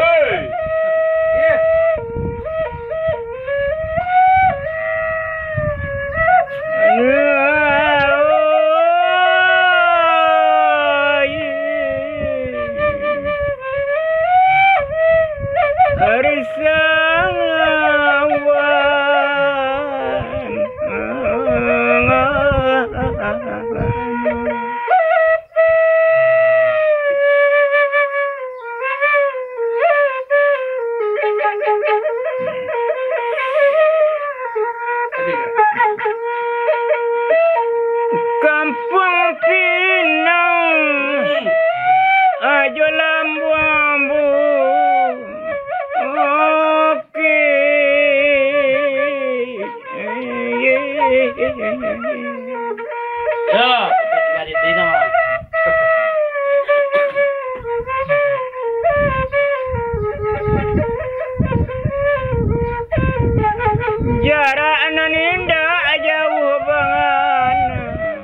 Hei. Kampung Pinang ajo lambu-ambu oke Ya, dari dino. jarak naninda jauh banget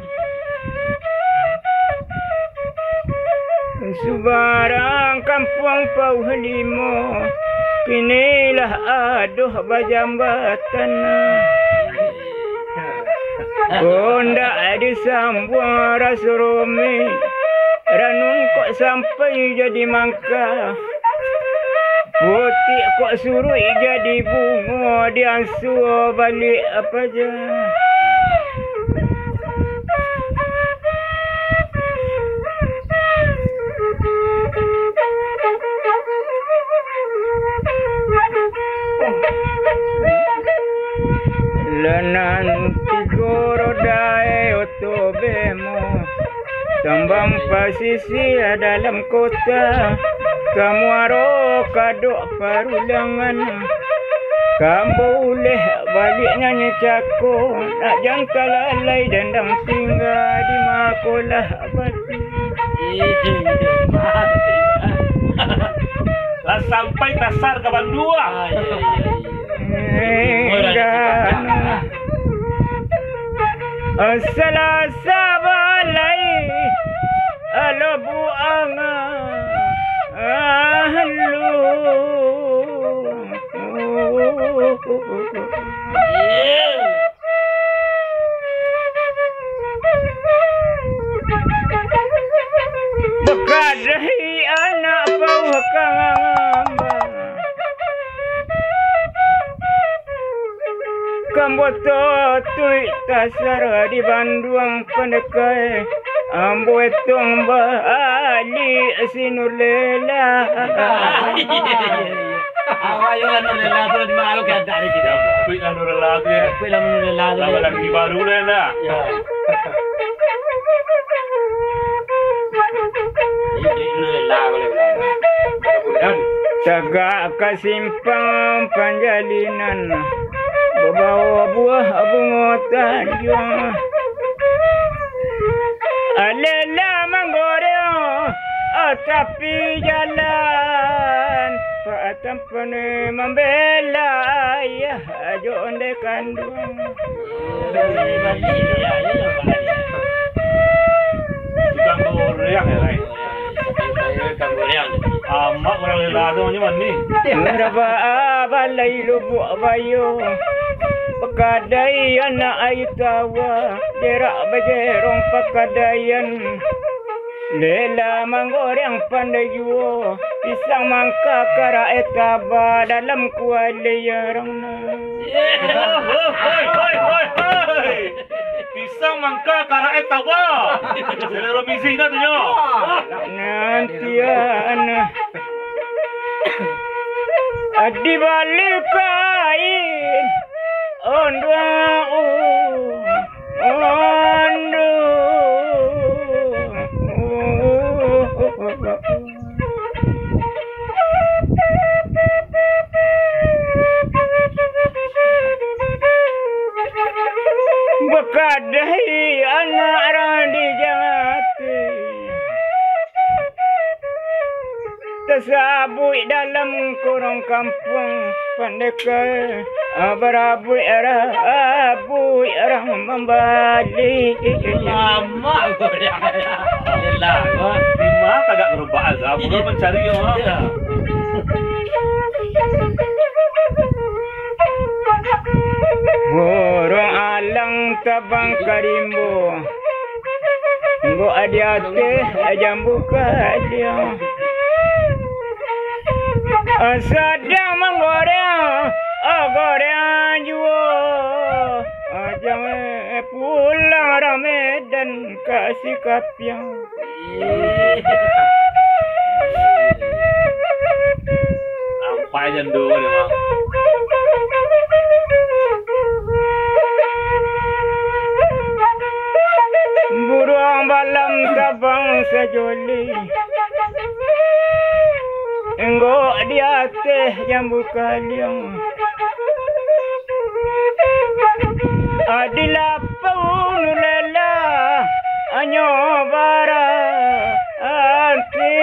Subarang kampung Pauh Limo kinilah aduh bajambatan Konda di Sambuara Surumi Ranung kok sampai jadi mangka Putih kok suruh jadi bunga diasuh balik apa aja Lenan tigoro dae otobemo Tambang pasisi dalam kota Kamu aro kadok parulangan Kamu boleh balik nyanyi cako Nak jangka lalai dendam tinggal di makolah batu Lah sampai tasar ke Bandua. Selasa balai alo buanga ahlu bekadahi anak pauh kangamba kamboto tui tasar di Bandung pendekai ambo etong bali sinulela Awayo nulela tu di malu kan dari kita. Kuih anu relatu ya. Kuih nulela tu. Lama lagi baru lah. Ya. Ini nulela boleh. Tagak kasimpang panjalinan Bawa buah bunga tanjung Alela manggoreng tapi jalan Pak tampane membela Ayah jonde kandung Tukang goreng ya lai. Amak orang relatu macam mana ni? Berapa balai lubuk bayo Pekadai anak air tawa Derak bajerong pekadaian Lela manggoreng pandai juo Pisang mangka kara etaba Dalam kuali yarang Hoi. Pisang mangka kara etaba. Selera misi na tu nyo. Nantian Di balik kain Bekadahi anak randi jati Tersabui dalam kurung kampung Pendekai Berabui arah membalik Lama goreng. Lama. Lima kagak berubah azab. Mula mencari orang. tabang karimbo. Nggo adiate jambu kadia. Sedang menggoreng, goreng juo. Jangan pulang Ramadan kasih kapiang. Sampai jam 2 nih, Bang. Burung balam tabang sejoli. Enggo dia teh jambu kaliang. Adila paunulela anyo bara anti.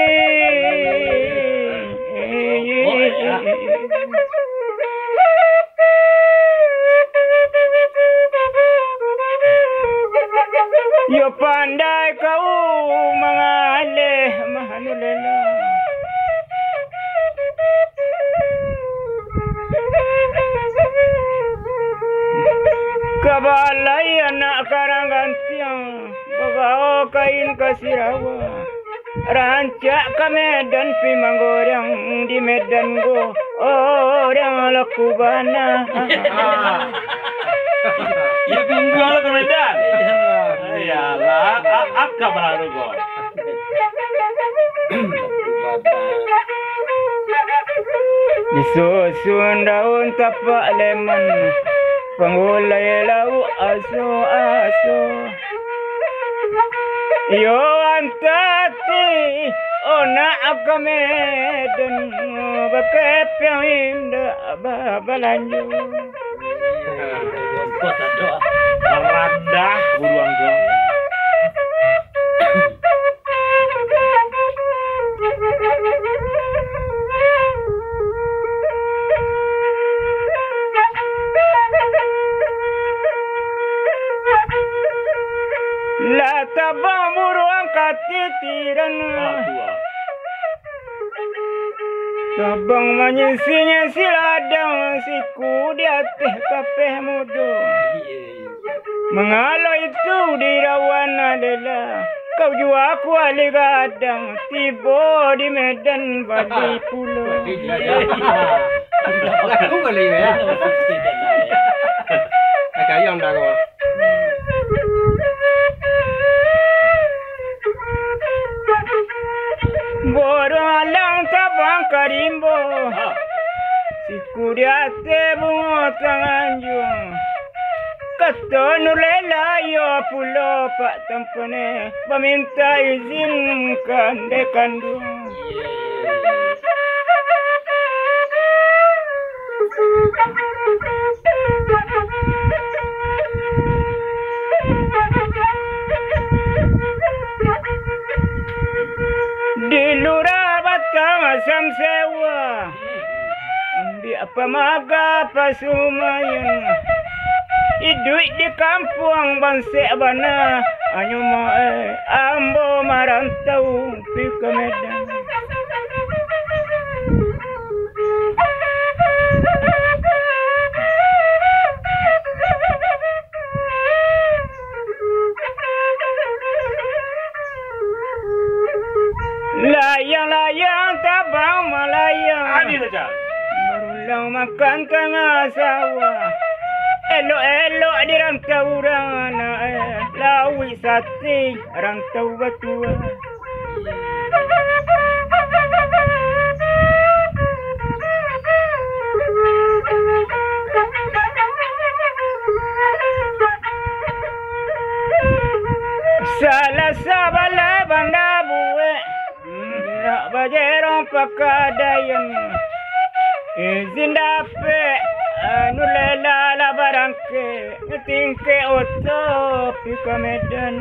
Yo pandai kau mengalih mahanulela. Kabalay anak karangantiang bagao kain kasirawa. Rancak ke Medan pi manggoreng di Medan go orang laku bana. Ya tunggu lo ke Medan. Iyalah, akka baru go. Disusun daun tapak lemon, pengulai lau aso. Yo antati ona akka Medan bakepyang indah babalanju. Merandah buruan go. La tabang buruan katitiran. Sabang menyisinya si ladang siku di atas kapeh mudo. Mengalau itu di rawan adalah kau jua aku ali gadang tiba di Medan bagi pulau. Laku kali ya. Kayong dah kau. Boralang tabang karimbo. Siku di atas bunga tanganjung. Kata nulela yo pulau pak tempene meminta izin kande kandung. Di lurah batang asam sewa. Di apa maga pasumayan. Hidup di kampung Bansek Bana anyo ambo marantau pi ke Medan. Layang-layang tabang malayang. Adi saja. Barulang makan tengah sawah. Elok-elok di rantau orang lawi sate rantau batua. Salah sabala banda buwe nak bajerong pakadayan izin dapat nulela la barangke tingke oto pi ke Medan.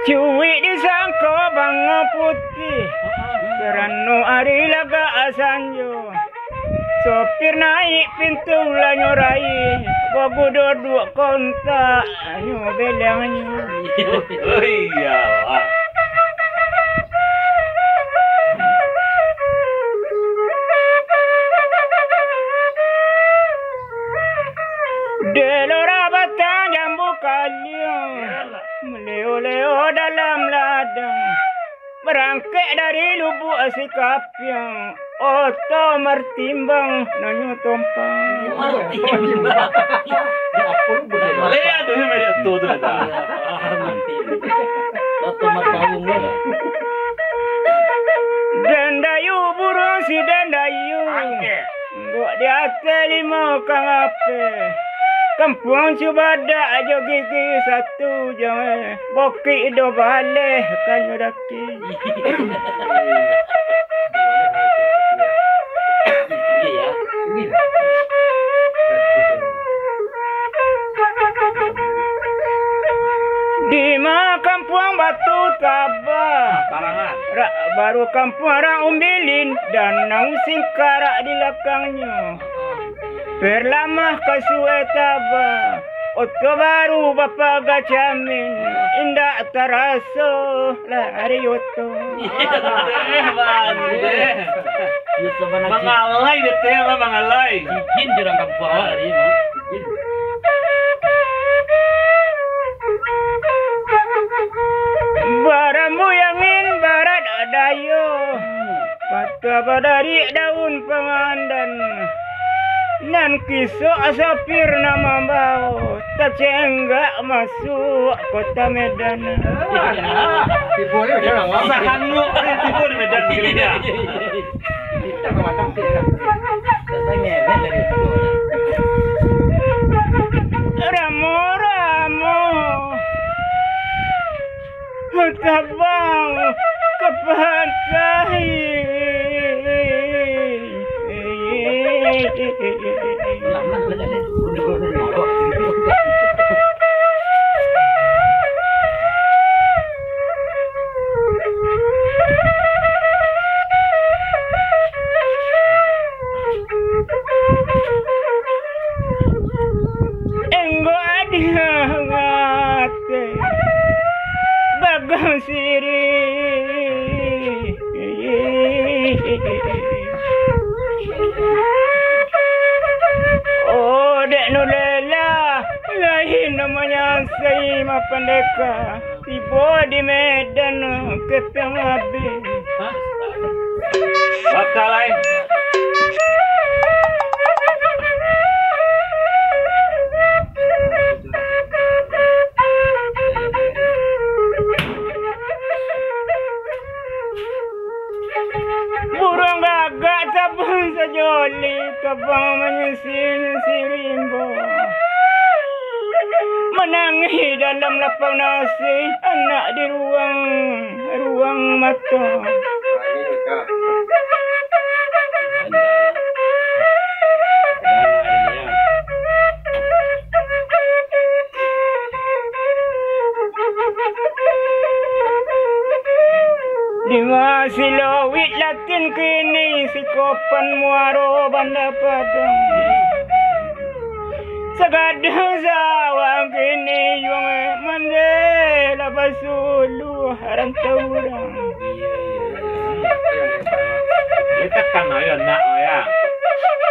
Cuwi disangko bang putih serano ari laga asanjo Sopir naik pintu lah nyorai, babu duduk kontak, belangnya. Oh iya. Wah. Delora batang jambu kalyong, meleo-leo dalam ladang, berangkat dari lubuk sikapyang, oto mertimbang nanyo tompang. Malaya tuh media tuh dah. Dandayu burung si dandayu, gua di atas lima kang ape. Kampung Cibada aja gigi satu jangan boki do balik kanyo daki. Di mana kampung Batu Tabah, Karangan. baru kampung orang umbilin dan nang singkarak di belakangnya. Perlama kasue Tabah, oto baru bapa gacamin, indah terasa lari oto. Mangalay dito ya, mangalay. Bikin jurang kampung hari ini. Baramu yangin barat dayo, patah dari daun pangandan. Nan kisah asapir nama bau, tak cenggak masuk kota Medan. Tipu ni macam mana? Sahan lu tipu di Medan gini. Kita macam tu. Ramo ramo, tabang ke pantai. Enggo adia ngate bagang siri. Oh, dek nulela, lain namanya Saima Pendeka. Tiba di Medan, kepeng habis. Bakalay. Burung gagak tabung sejoli, kabang menyusin si rimbo. Menangis dalam lapang nasi, anak di ruang mata. Di masih lawit latin kini si kopan muaro banda padang. Segadang sawang kini yung mandela basulu harantawurang. Kita kan ayo nak ya.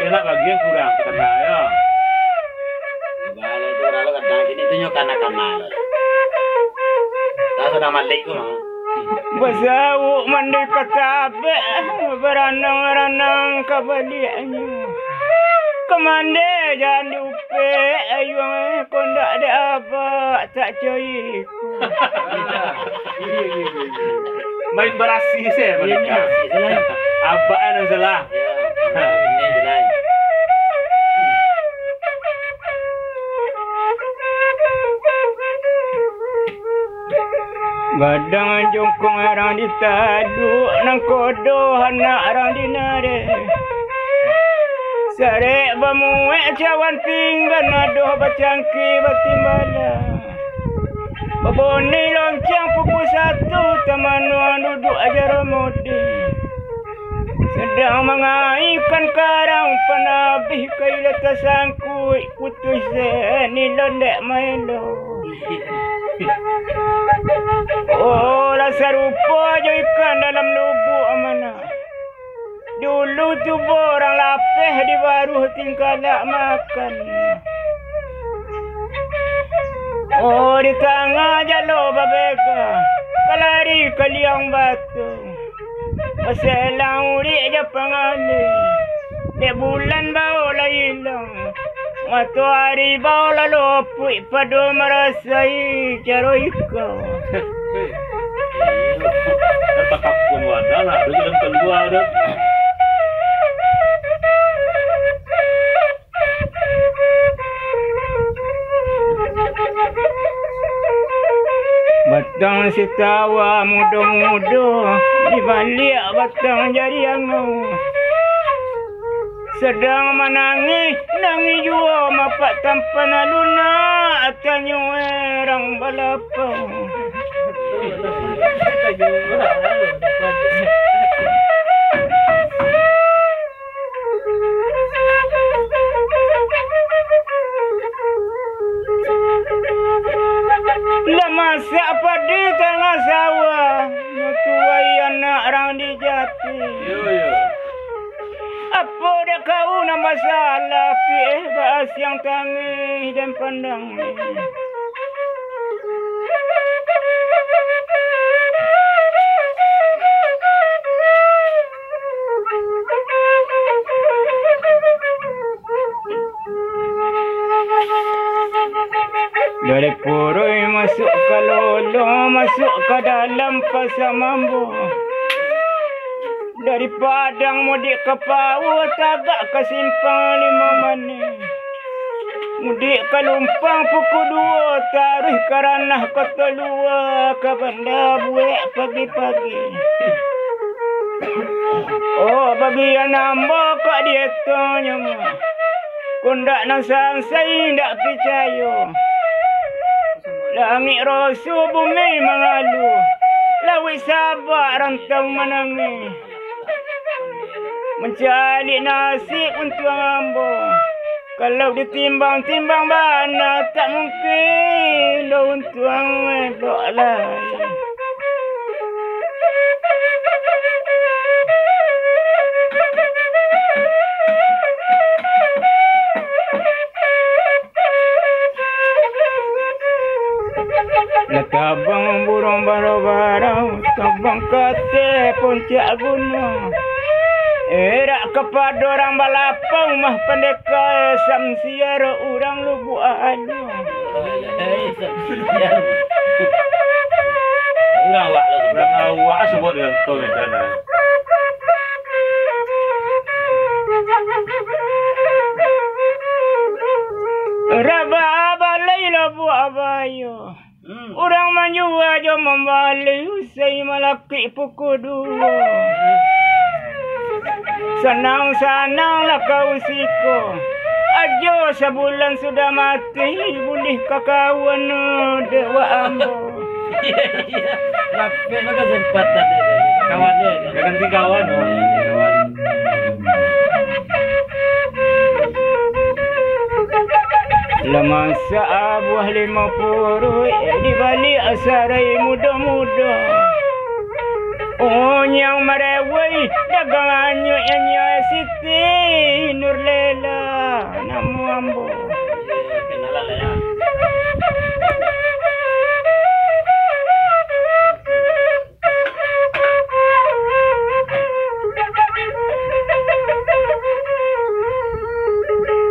Kena bagian kurang kita ayo. Bala tu orang lu kadang ini tunjuk kanak-kanak. Tak sudah malik tu mah. Basau mandi katabe beranang-ranang kabaliannya. Kemande jangan lupa ayuang kondak ada apa tak cuy. Main berasi saya mereka. Apaan yang salah? Ini jelas. Badang jongkong arang ditadu nang kodo anak arang dinare. Sare bamuwe cawan pinggan aduh bacangki batimbala. Baboni loncang pukul 1 tamanuan duduk aja remodi. Sedang mengaikan karang Habis kailah tersangkut putus ni londek maelo. Oh, rasa rupa je ikan dalam lubuk mana. Dulu tu borang lapeh di baru tinggal nak makan. Oh, di tengah jalur babeka, kalari ke liang batu. Masalah urik je pangani. Dek bulan bau lah hilang. Matahari bau lah lopuk padu merasai cara ikau. Kata kapun wadah lah, dia dalam keluar dah. Batang si tawa muda-muda di balik batang jariangu. Sedang menangis, nangis jua mapak tanpa naluna atanyo erang balapang. Masak pada tengah sawah, metuai anak orang di jati. Apa dah kau nak masalah, bahas yang tangis dan pandang. Dari purui masuk ke lolo, masuk ke dalam pasar mambo. Dari padang mudik ke pau, tagak ke simpang 5 mani. Mudik ke lumpang pukul 2, taruh ke ranah kota luar, ke bandar buek pagi-pagi. Oh, bagi yang nambah kat dia tanya, kundak nak sangsai, tak percaya. Langit rosu bumi mengalu, lawit sabar rantang menangis. Mencari nasib untuk ambo. Kalau ditimbang-timbang bana tak mungkin lo untuk elok lain. Tabang burung barau-barau, tabang kate puncak gunung. Erak kepada orang balapau mah pendekai samsiar orang lubuk alu. Awak lah seberang awak sebut dengan kau ni sana. Raba balai labu abayo. Orang maju aja membalik usai malaki pukul 2. Senang-senanglah kau siko. Ajo sebulan sudah mati, boleh kakawan dewa ambo. Rapi maka sempat tadi kawan dia. Ganti kawan. Lemasa buah 50 di balik asarai muda-muda. Oh yang merewai dagang anyuk yang Siti Nurlela namu ambo. Kenalan lah ya.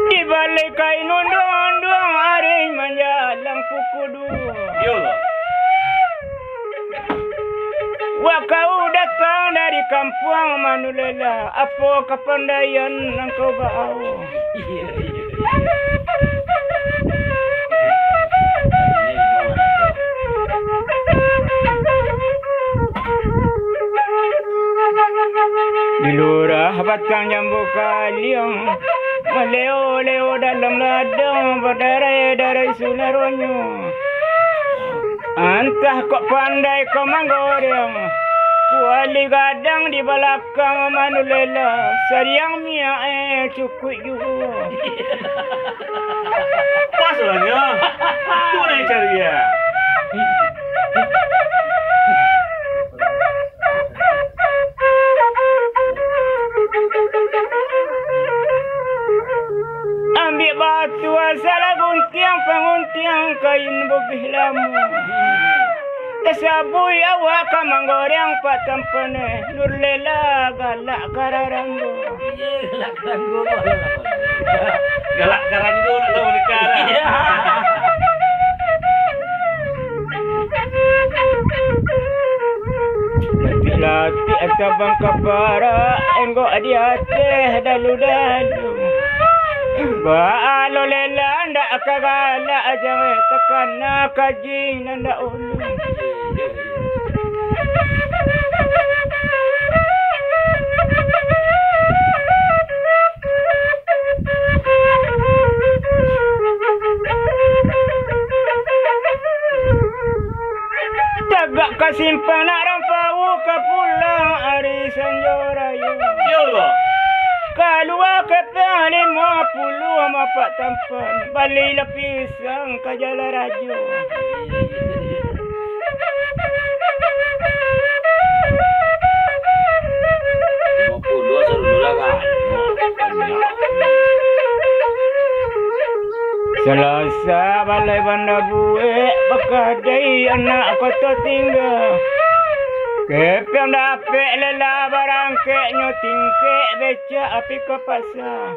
Di balik kain undang-undang hari menjalang pukul 2. Yolah. Wah kau datang dari kampung Manulela, apa kepandaian engkau bau? Di lurah batang jambu kaliang, meleo-leo dalam ladang, berdarai-darai sunaronyo. Entah kok pandai kau manggoreng, Kuali gadang di belakang manulela. Seriang mia cukup juga. Pas lah ya. Itu nih cari ya. Ambil batu asal guntiang penguntiang kain bobih lamu. Tasabui awak kamanggoreng patampane nur lela galak kararanggo. Galak karanggo. Galak karanggo atau menikah. Latih atau bangka para enggo adiate dalu-dalu. Baalo lela ndak kagala aja tekan kaji nanda ulu. Tagak kasimpang nak rampau ke pulang hari sanjorayu. Ya Allah. Kalua ke paling 50 mapak tampan. Balik lapisang ke jalan rajo. Selasa balai bandar buik bekadai anak kota tinggal. Kepiang dapet lela barang keknya tingkek beca api ke pasar.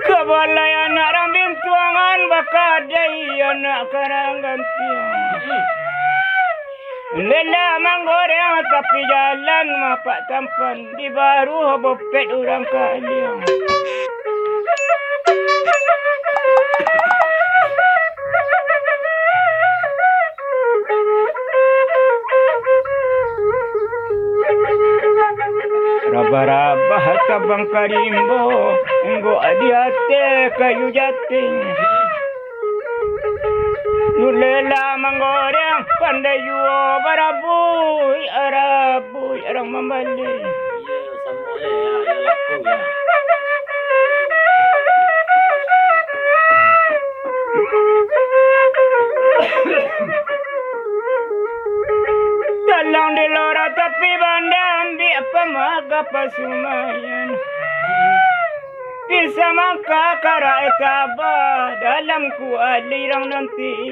Kebalai anak rambing tuangan bekadai anak karang gantiang. Lela manggoreng tapi jalan mapak tampan di baru bopet orang kalian. Raba-raba tabang karimbo enggo adiate kayu jating. Nulela manggoreng pandai juo barabui arabui arang membalik. Dalang di lora tapi banda ambil pemaga pasumayan. Bisa maka kara etaba dalam kualirang nanti.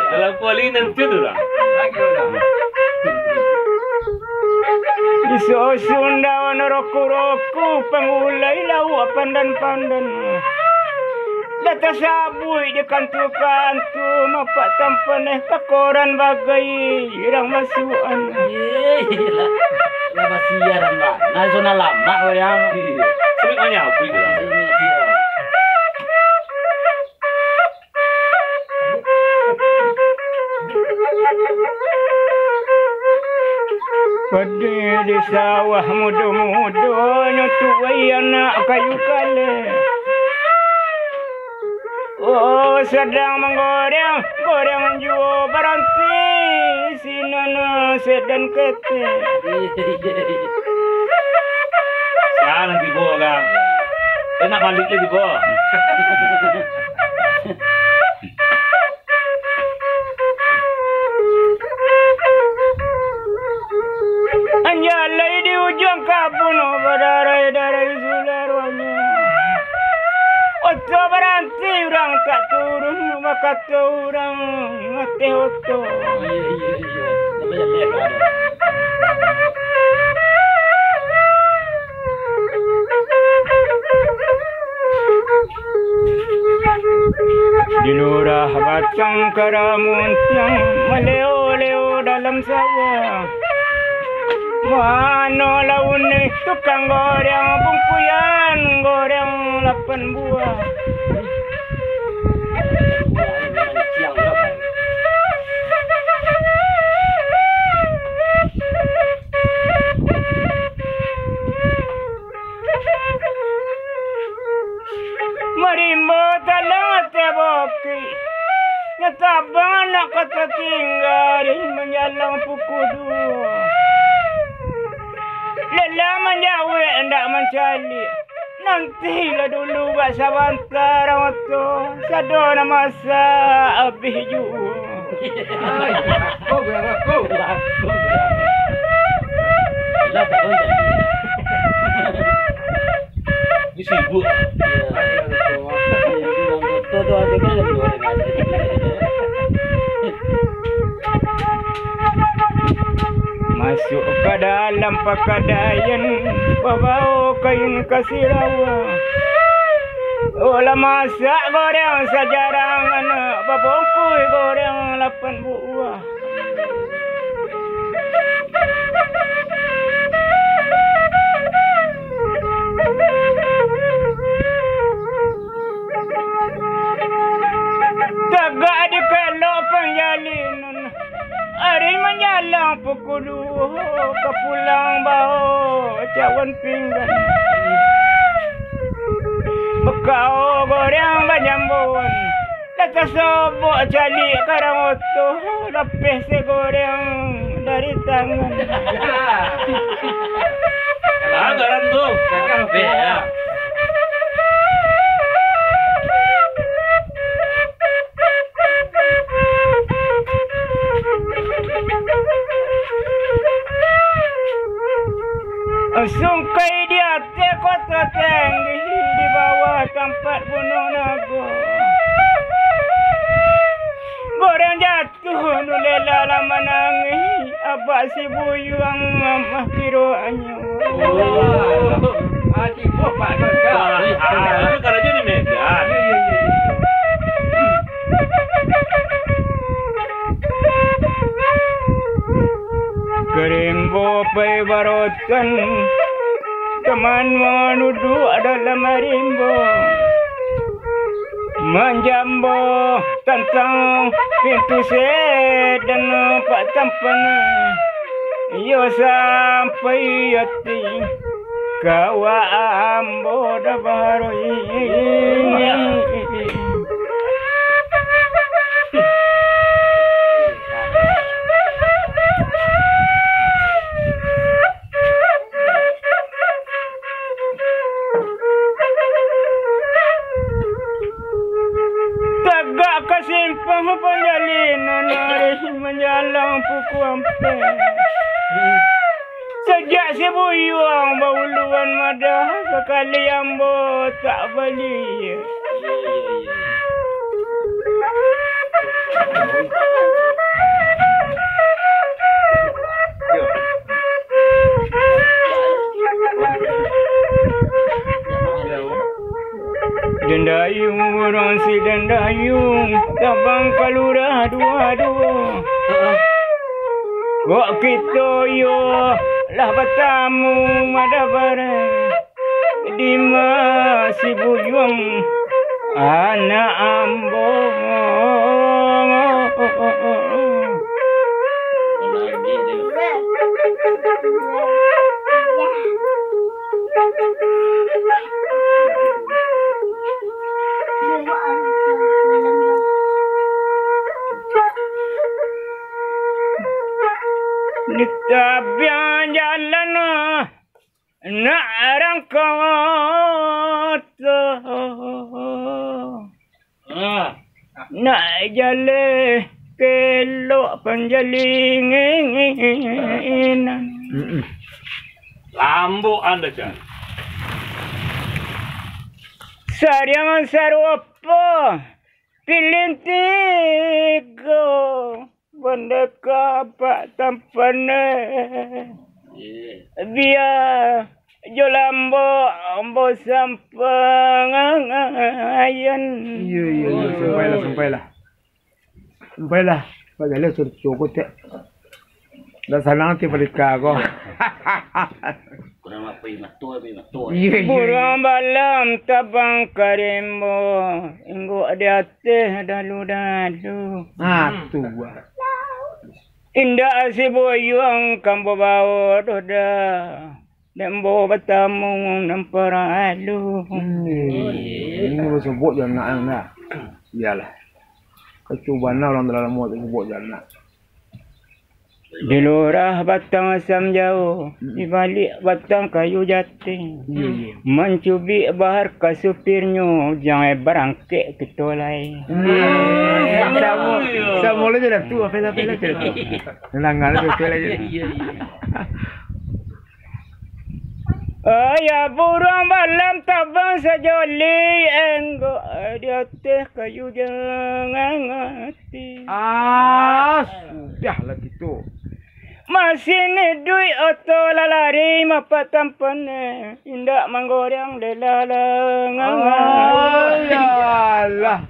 Dalam kuali nanti tu lah. Disusun daun roku-roku pengulai lau pandan-pandan. Data sabui di kantu-kantu mapak tampaneh kakoran bagai irang masukan. Lama siaran lah. Nasional lama orang. Sebut banyak apa itu? Pada di sawah muda-muda nyutuai anak kayu kale. Oh sedang menggoreng, goreng jual beranti sinana sedan kete. Sekarang nanti bawa kan. Enak balik lagi bawa. Anjalai di ujung kabun berdarai-darai sularwanya. Oto beranti orang tak turun maka orang mati oto. Di lurah batang karamuntiang meleo-leo dalam sawah. Mano laun ni tukang goreng bungkuyan goreng 8 buah. boki. Nyatabang anak kata tinggal menjalang pukul 2. Lelah menjawab hendak mencari. Nantilah dulu buat sabantar waktu. Sadona masa habis juga. Lah tak boleh. Ini sibuk. Todo ada kan dua. Masuk ke dalam pakaian bawa kain kasirawa. Olah masak goreng sejarang anak babongkui goreng 8 buah. Tagak di kelok penjalinan. Hari menjalang pukul 2 ke pulang bawa cawan pinggan. Bekau goreng banyambun. Letak sobok cali karang oto. Lepih segoreng dari tangan. Garan tu. Kafe ya. Sungkai di atas kota tinggi di bawah tempat bunuh naga. Goreng jatuh nulela lama nangis. Abah si buyuang mamah kiroannya. Adik bapak kan. Tapi kerja di Medan. Kerimbo pai barotan. Teman menuduh dalam rimbo. Menjambo tentang pintu sedan pak tampan. Yo sampai hati kawa ambo dah baru kesimpang penjalinan hari menjalang pukul 4. Sejak si buyuang bauluan madah sekali ambo tak beli. Dendayung orang si dendayung tabang kalurah dua-dua. Kok kita yo lah bertamu madabara di masih buyung anak ambo. Nitabian jalan nak rangkot nak jalan kelok penjalingan. Lambo anda kan. Sariang sarupa pilih 3 benda kapak tampane. Biar jolambo ambo sampang ayan. Iya, sampailah. Padahal suruh cukup tak. Dah salah nanti balik kau. Kurang apa matua. Burung balam tabang karimbo. Inggo ada teh dalu. Tua. Indah si boyong kambo bawa doda. Dembo bertamu nampara alu. Ini sebut yang nak. Iyalah. Kecubaan orang dalam muat sebut jalan. Di lurah batang asam jauh, di balik batang kayu jati. Mencubit bahar ke supirnya, jangan berangkit ke tolai. Sama le je dah tu, apa le je tu. Langar le tu lagi. Ayah burung malam tabang sejoli, enggo di atas kayu jangan hati. Sudahlah gitu. Masih ni duit oto lalari mapa tampane indak manggoreng lelalang. Ayalah.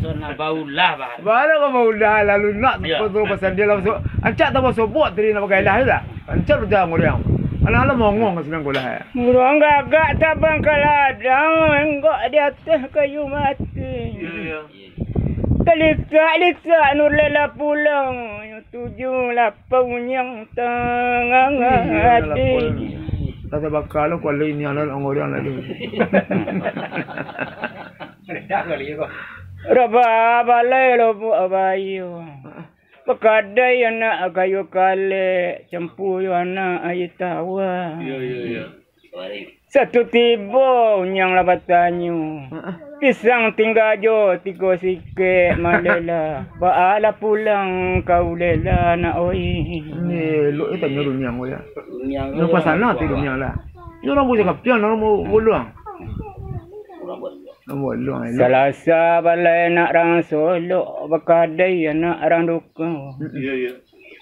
Sona baulah bah. Baru kau mau dah lalu nak tu pasal dia langsung. Ancak tak masuk buat tadi nak pakai lah dah. Ancak berjam orang. Anak lah mongong senang kau lah. Burung gagak tabang ke ladang enggak di atas kayu mati. Litak nur lela pulang 7-8 yang tengah hati. Tak bakal kau le ini anak orang lagi. Raba balai lo bu abayu. Pakadai anak kayu kale campu yo anak ai tawa. Satu tibo nyang labatanyu. Pisang tinggal jo tiga sikit malela. Baala pulang kau lela nak oi. Ni lu itu nyoru nyang ko ya. Lu pasal nak tu nyang lah. Nyoru bu cakap pian orang mau buluang. Selasa balai nak rang Solo, bakadai anak rang Duka.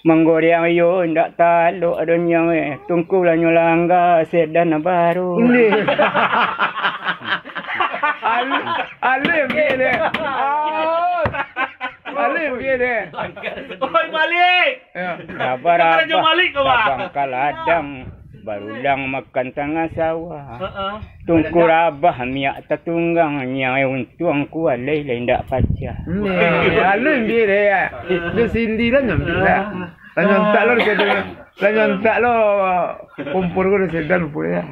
Menggoreng yo ndak taluk dunia tungku lah nyolangga sedan baru. Alim dia deh. Alim dia deh. Oi Malik. Sabar Malik kau bang. Kaladang barulang makan tengah sawah. Tungku rabah miak tatunggang nyai untung ku alai lain ndak pacah. Alim dia deh. Dia sindiran nyam. Lanyon lo sedan. Lanyon lo kumpul ko sedan pun ya.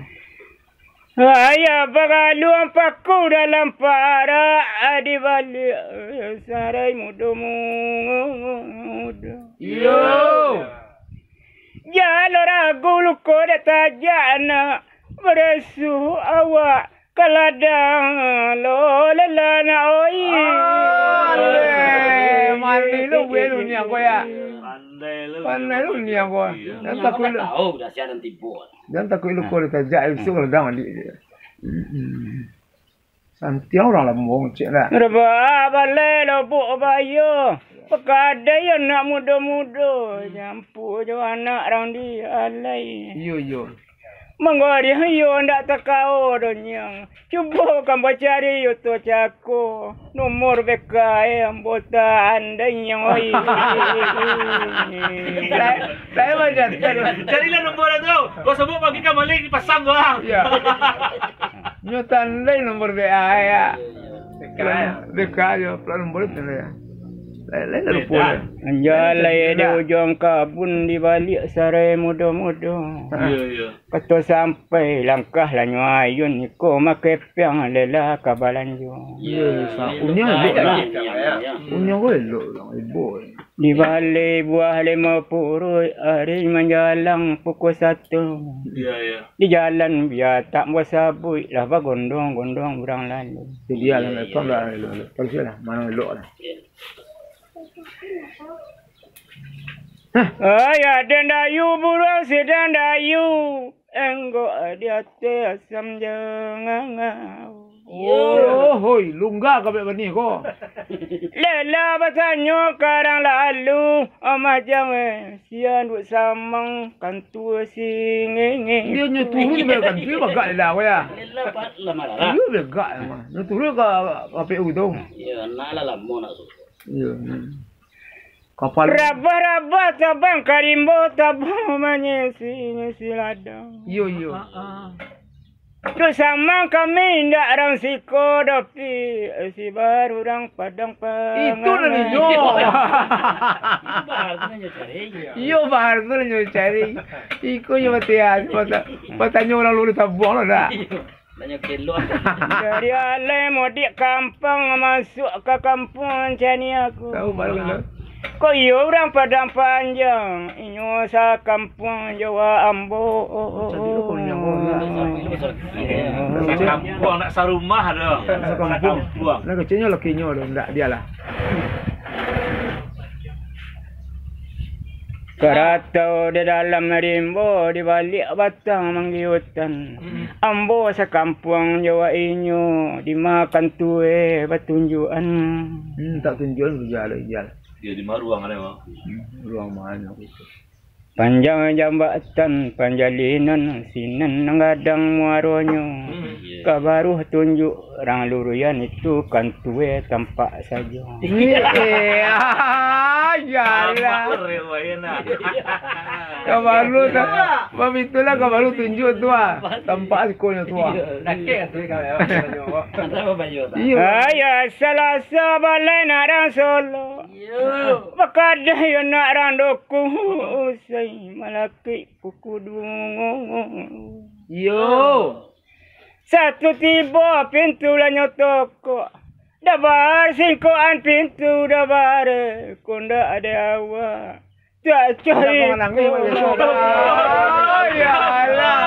Ayah bagaluan paku dalam para di balik sarai muda. Yo. Jalo ragu luko tajana beresu awak kaladang lo lelana oi. Mandi lu belu ni aku ya. Pandai lu ni aku. Dan tak lu. Tahu dah siaran tipu. Dan tak lu ko tajak isu kalau dah mandi. Santi orang lah mong cik lah. Reba balai lo bu bayo. Pakadai anak muda-muda. Jampu jo anak rang di alai. Yo. Menggori yo ndak takau donyang. Cuba kamu cari yo tu cako. Nomor BK anggota anda yang oi. Saya macam Carilah nombor tu. Kau sebut pagi kan Malik dipasang doang. ya. Nyotan lain nomor BA ya. BK yo plan nombor itu ya. Lain lupa. Anjalai ada ujung kabun di balik sarai muda-muda. Ya. Kata sampai langkah lah nyayun ko makepiang lela kabalan jo. Ya, unya elok lah. Unya ko elok lah, ibu. Di balik buah 50 hari menjalang pukul 1. Ya. Di jalan biar tak buat sabui lah gondong-gondong orang lalu. Dia lah lepas lah elok. Terus lah mana elok lah. Ayah dendayu burung si dendayu enggo di atas asam jangan. Oh, hoi, lunga kau bani ko. Lela bertanya karang lalu macam sian duk samang kantu singing. Dia nyuturu ni berkan dia bagak lela ko ya. Lela pat lama lah. Dia bagak mah. Nyuturu ka KPU tu. Ya, nak lah lama nak tu. Ya. Kapal Rabah-rabah tabang karimbo tabang menyisi ladang. Yo. Tu sama kami ndak orang siko tapi si baru orang padang pang. Itu ni yo. Bahar tu nak cari. Yo bahar tu nyo cari. Iko yo matias. Patanya orang lu tabuang lah dah. Banyak kilo. Dari alai modik kampung masuk ke kampung macam ni aku. Tahu baru kan? Kau yo orang Padang Panjang, inyo sa kampung Jawa Ambo. Kampung nak sarumah dah. Kampung. Nak kecilnya lakinya dah, ndak dia lah. Keratau di dalam rimbo, di balik batang manggiutan. Ambo sa kampung Jawa inyo, dimakan tue batunjuan. Tak tunjuan berjalan jalan. Dia di mana ruang ada mah? Ruang mana itu? Panjang jambatan, panjalinan, sinan ngadang muaronyo. Kabaruh tunjuk orang luruyan itu kan tue tampak saja. Jalan. Kabaru tak. Babitulah kabaru tunjuk tua. Tampak sekolahnya tua. Nakik tu kau. Antara baju. Ayah Selasa balai nak orang Solo. Bakadai yo nak orang doku. Usai malaki kuku dungu. Yo. Satu tiba pintu lah nyotoko. Dabar singkoan pintu dabar. Konda ada awak. Tak cari. Ya Allah.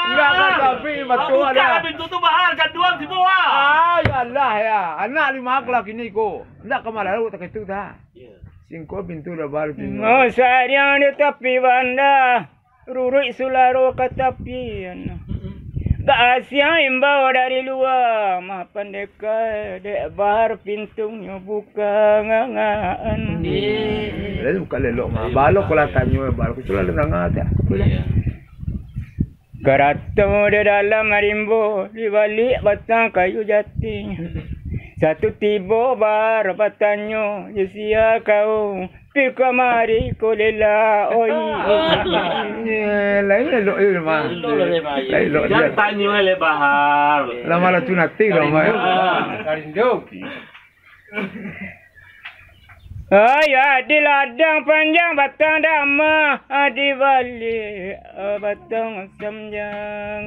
Enggak kan tapi betul ada. Pintu tu mahal jaduang si bawah. Ya Allah ya. Anak 5 kelak ini ko. Enggak kemana lu tak itu dah. Singko pintu dabar pintu. Oh sayang di tepi banda. Ruruk sularo ke tepi. Tak asyik imbau dari luar. Mah pandeka dek bahar pintunya buka ngangaan. Lalu bukan lelok mah. Balok kalau tanya balok itu lalu ngangat ya. Garatau di dalam rimbo, di balik batang kayu jati. Satu tiba bar batanyo, jesia kau. Pika mari ko lela oi. Lain lelok itu mah. Lain lelok dia. Jangan tanya oleh bahar. Lama lah tu nanti lama. Karinduk. Ayah di ladang panjang batang dama, di balik batang semjang.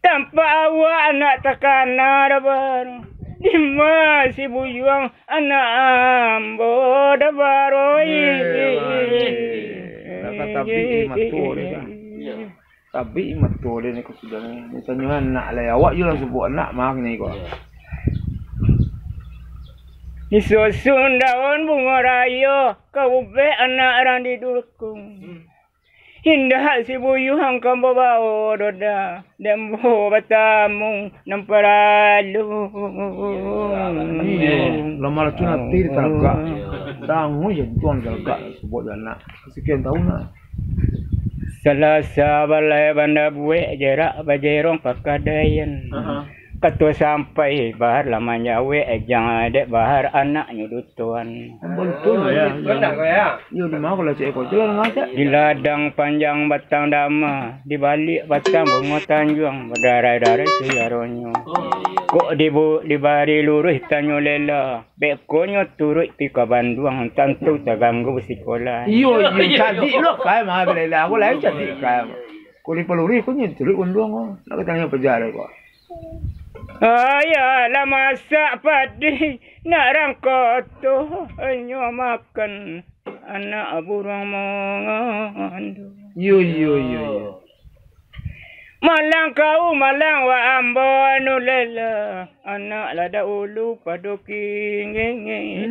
Tanpa awak anak takana dah baru. Di masih buyuang anak ambo dah baru. Tapi imatur dia. Tapi imatur dia ni kau sudah ni. Misalnya anak lah awak je lah sebut anak mah ni kau. Disusun daun bunga raya, kau be anak orang didukung. Indah si buyuang kau bawa doda, dembo batamu namparalu. Lama lah tu nanti teragak. Tanggung je tuan teragak sebut anak. Sekian tahun lah. Selasa balai banda buek jerak bajerong pakadayan. Katua sampai bahar lamanya we jangan adek bahar anaknya dutuan. Betul ya. Benar kau ya. Yo di mana kalau cek kau jalan ngajak. Di ladang panjang batang dama, di balik batang bunga tanjung berdarai-darai siaronyo. Kok di bari luruh tanyo lela, bekonyo turut pika banduang tentu terganggu sekolah. Yo jadi lo kai mah belela aku lain jadi kai. Kau di peluri kau ni turut banduang kau. Nak tanya penjara kau. Ayah lah masak padi nak rangkot tu hanya makan anak burung mangandu. Yo. Malang kau malang wa ambo anu lela anak lada ulu padoki ngenge.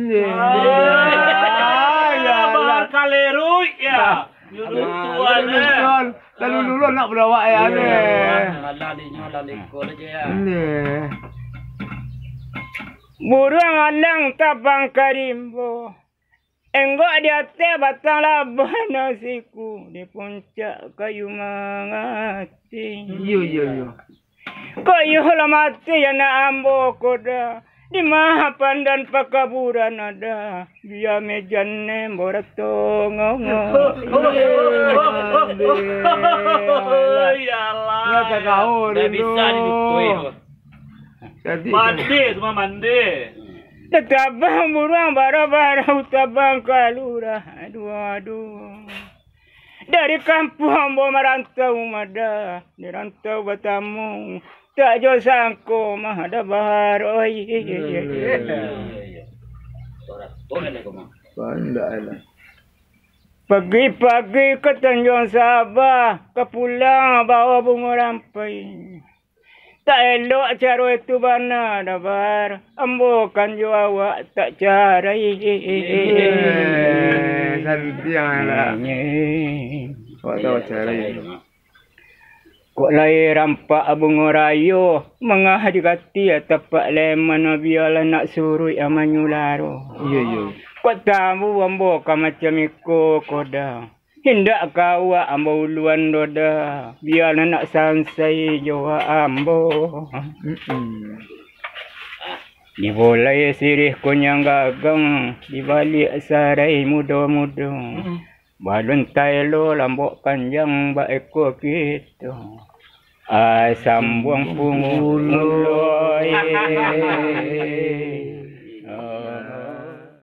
Ya bahar kaleru ya. Yudutuan eh. Lalu dulu nak berawak ya ni. Lalinya lalikol aja ya. Ni. Burung alang tabang karimbo. Enggak di atas batang labah nasiku di puncak kayu mangati. Yo. Kayu lah mati ya nak ambo koda. Di mahapan dan pakaburan ada. Biar mejane boratong. Ya Allah. Nak kau Dah bisa didutui. Jadi. Mandi semua mandi. Tetabang burung bara-bara utabang kalura. Aduh. Dari kampung bo merantau mada, dirantau bertamu. Tak jauh sangko mah ada bahar oi. Pandai lah. Pagi-pagi ke Tanjung Sabah, ke pulang bawa bunga rampai. Tak elok cara itu bana dabar, ambokan jo awak tak carai. Santiang lah. Awak tahu cara ini. Kok lai rampak bunga rayo, mengah digati tapak leman biarlah nak surui amanyularo. Ya. Kok tamu ambokan macam iko koda. Hindak kau ambo uluan doda, biarlah nak sansai jawa ambo. Di bolai sirih kunyang gagang, di balik sarai muda-muda. Balun tailo lambok panjang ba ekor kita. Sambung punguloi.